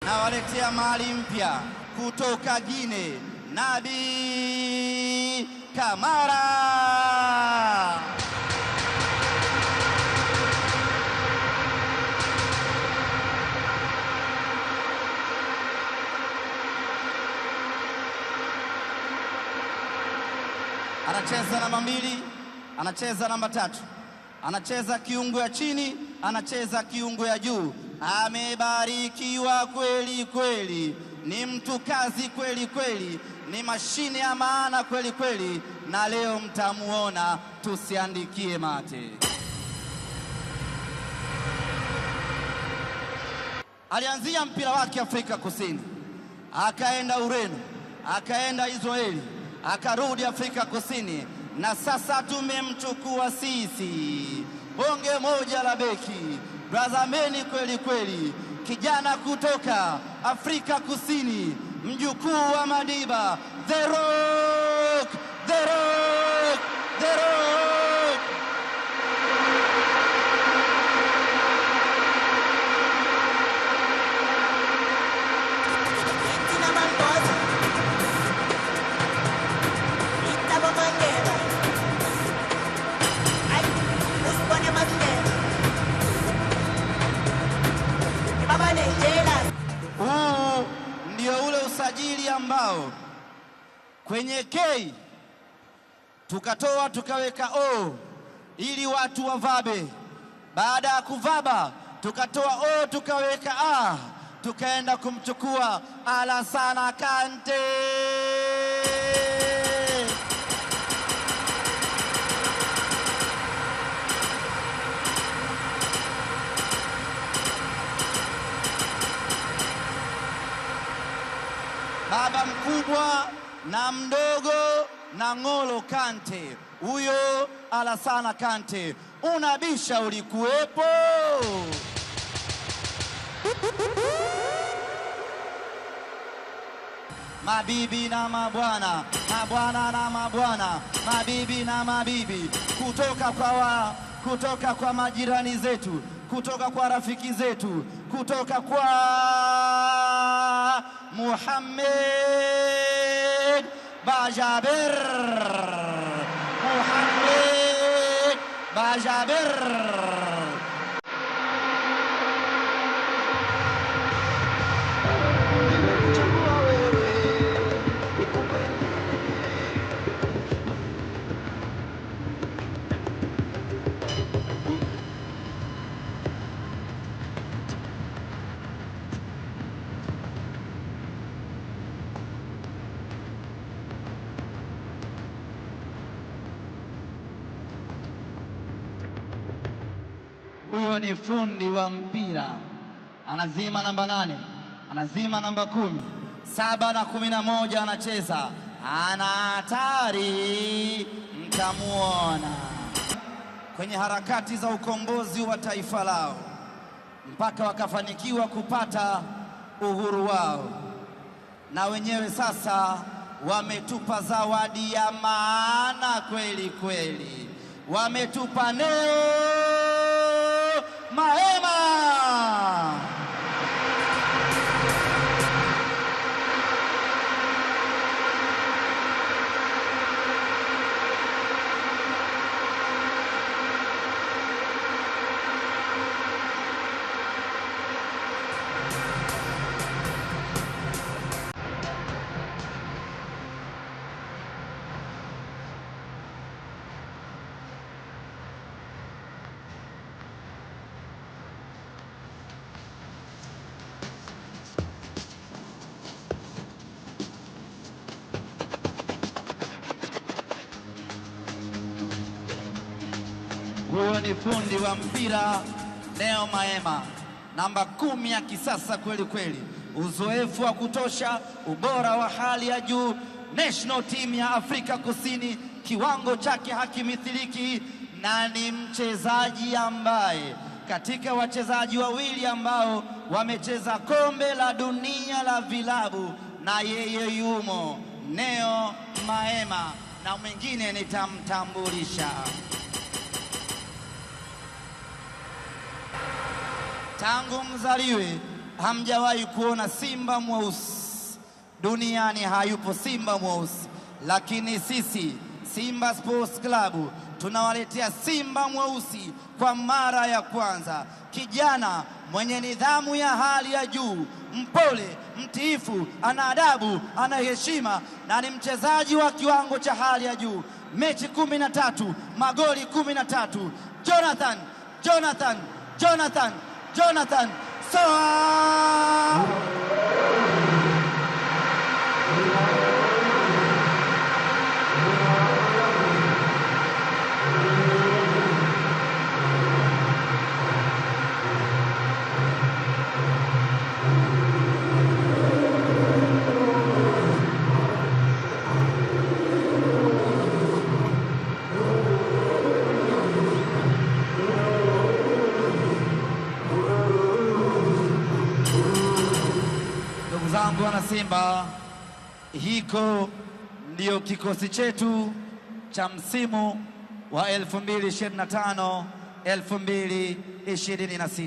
na waletea mali mpya kutoka Guinea, Nabi Kamara. Anacheza namba 2, anacheza namba 3, anacheza kiungo ya chini, anacheza kiungo ya juu. Amebarikiwa kweli kweli, ni mtu kazi kweli kweli, ni mashine ya maana kweli kweli, na leo mtamuona, tusiandikie mate. Alianzia mpira wake Afrika Kusini, akaenda Ureno, akaenda Israeli, akarudi Afrika Kusini, na sasa tumemchukua sisi. Bonge moja la beki, brazameni kweli kweli, kijana kutoka Afrika Kusini, mjukuu wa Madiba, The Rock, The Rock, The Rock. Huu ndio ule usajili ambao kwenye K tukatoa tukaweka O ili watu wavabe. Baada ya kuvaba tukatoa O tukaweka A, tukaenda kumchukua Alassane Kante. Baba mkubwa na mdogo na N'Golo Kante, huyo Alassane Kante. Unabisha ulikuwepo? Mabibi na mabwana, mabwana na mabwana, mabibi na mabibi, kutoka kwa majirani zetu, kutoka kwa rafiki zetu, kutoka kwa Mohamed Bajaber, Mohamed Bajaber. Huyo ni fundi wa mpira, anazima namba 8, anazima namba 10, 7 na 11 anacheza, ana hatari, mtamuona kwenye harakati za ukombozi wa taifa lao mpaka wakafanikiwa kupata uhuru wao, na wenyewe sasa wametupa zawadi ya maana kweli kweli, wametupa Neo Maema. Huyo ni fundi wa mpira Neo Maema, namba 10 ya kisasa kweli kweli, uzoefu wa kutosha, ubora wa hali ya juu. National team ya Afrika Kusini, kiwango chake hakimithiliki, na ni mchezaji ambaye katika wachezaji wawili ambao wamecheza kombe la dunia la vilabu, na yeye yumo, Neo Maema, na mwingine nitamtambulisha. Tangu mzaliwe hamjawahi kuona simba mweusi duniani, hayupo simba mweusi, lakini sisi Simba Sports Club tunawaletea simba mweusi kwa mara ya kwanza. Kijana mwenye nidhamu ya hali ya juu, mpole, mtiifu, ana adabu, ana heshima na ni mchezaji wa kiwango cha hali ya juu. Mechi 13, magoli 13. Jonathan Soa! Ndugu zangu wana Simba, hiko ndio kikosi chetu cha msimu wa 2025 2026.